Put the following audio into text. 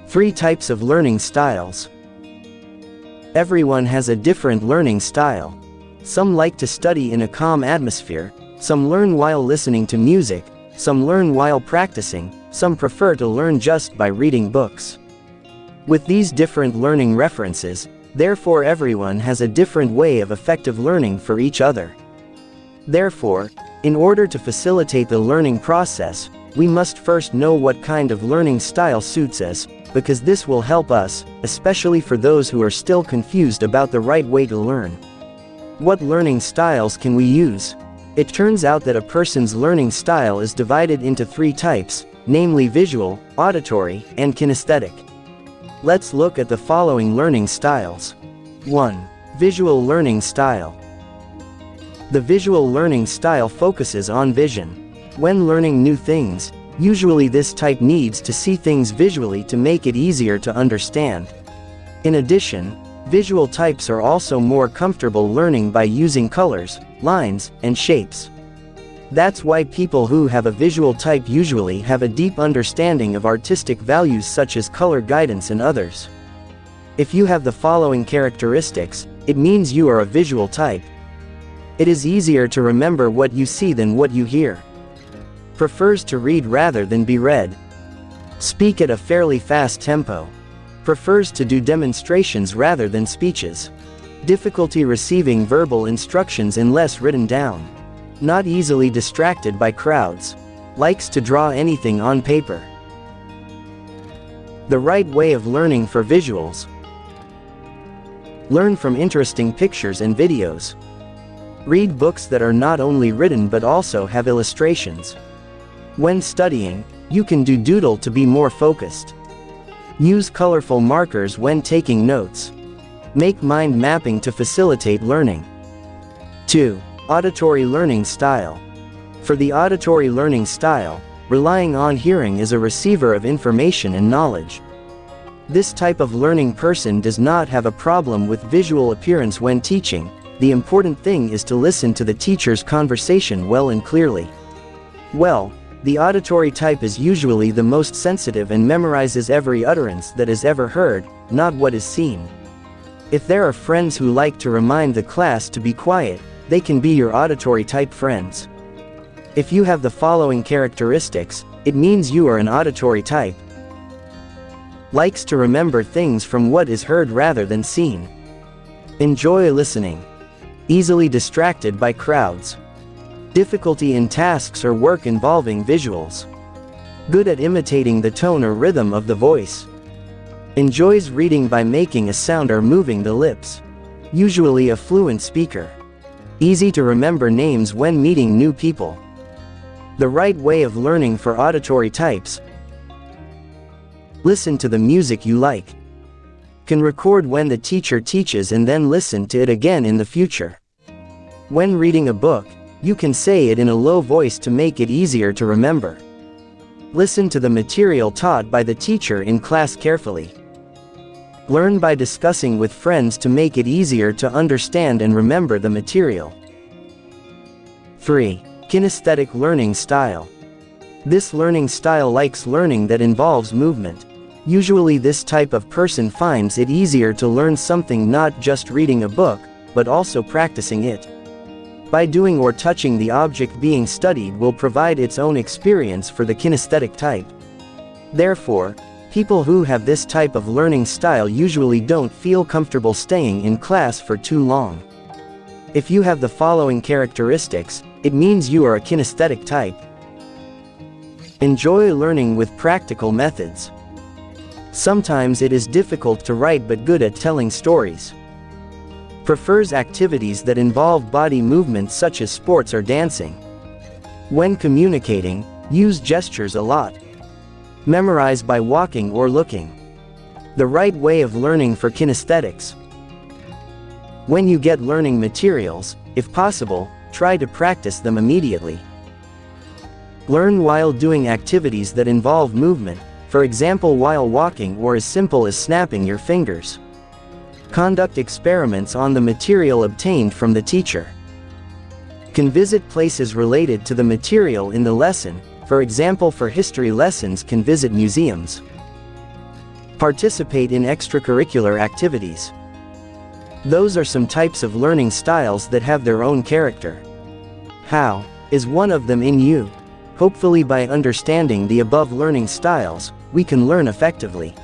3 types of learning styles. Everyone has a different learning style. Some like to study in a calm atmosphere, some learn while listening to music, some learn while practicing, some prefer to learn just by reading books. With these different learning references, therefore everyone has a different way of effective learning for each other. Therefore, in order to facilitate the learning process, we must first know what kind of learning style suits us, because this will help us, especially for those who are still confused about the right way to learn. What learning styles can we use? It turns out that a person's learning style is divided into 3 types, namely visual, auditory, and kinesthetic. Let's look at the following learning styles. 1. Visual learning style. The visual learning style focuses on vision. When learning new things, usually this type needs to see things visually to make it easier to understand. In addition, visual types are also more comfortable learning by using colors, lines, and shapes. That's why people who have a visual type usually have a deep understanding of artistic values such as color guidance and others. If you have the following characteristics, it means you are a visual type. It is easier to remember what you see than what you hear. Prefers to read rather than be read. Speak at a fairly fast tempo. Prefers to do demonstrations rather than speeches. Difficulty receiving verbal instructions unless written down. Not easily distracted by crowds. Likes to draw anything on paper. The right way of learning for visuals. Learn from interesting pictures and videos. Read books that are not only written but also have illustrations. When studying, you can do doodle to be more focused. Use colorful markers when taking notes. Make mind mapping to facilitate learning. 2. Auditory learning style. For the auditory learning style, relying on hearing is a receiver of information and knowledge. This type of learning person does not have a problem with visual appearance when teaching. The important thing is to listen to the teacher's conversation well and clearly. Well, the auditory type is usually the most sensitive and memorizes every utterance that is ever heard, not what is seen. If there are friends who like to remind the class to be quiet, they can be your auditory type friends. If you have the following characteristics, it means you are an auditory type. Likes to remember things from what is heard rather than seen. Enjoy listening. Easily distracted by crowds. Difficulty in tasks or work involving visuals. Good at imitating the tone or rhythm of the voice. Enjoys reading by making a sound or moving the lips. Usually a fluent speaker. Easy to remember names when meeting new people. The right way of learning for auditory types. Listen to the music you like. Can record when the teacher teaches and then listen to it again in the future. When reading a book, you can say it in a low voice to make it easier to remember. Listen to the material taught by the teacher in class carefully. Learn by discussing with friends to make it easier to understand and remember the material. 3. Kinesthetic learning style. This learning style likes learning that involves movement. Usually this type of person finds it easier to learn something not just reading a book, but also practicing it. By doing or touching the object being studied will provide its own experience for the kinesthetic type. Therefore, people who have this type of learning style usually don't feel comfortable staying in class for too long. If you have the following characteristics, it means you are a kinesthetic type. Enjoy learning with practical methods. Sometimes it is difficult to write but good at telling stories. Prefers activities that involve body movements such as sports or dancing. When communicating, use gestures a lot. Memorize by walking or looking. The right way of learning for kinesthetics. When you get learning materials, if possible, try to practice them immediately. Learn while doing activities that involve movement, for example while walking or as simple as snapping your fingers. Conduct experiments on the material obtained from the teacher. Can visit places related to the material in the lesson, for example for history lessons can visit museums. Participate in extracurricular activities. Those are some types of learning styles that have their own character. How is one of them in you? Hopefully by understanding the above learning styles, we can learn effectively.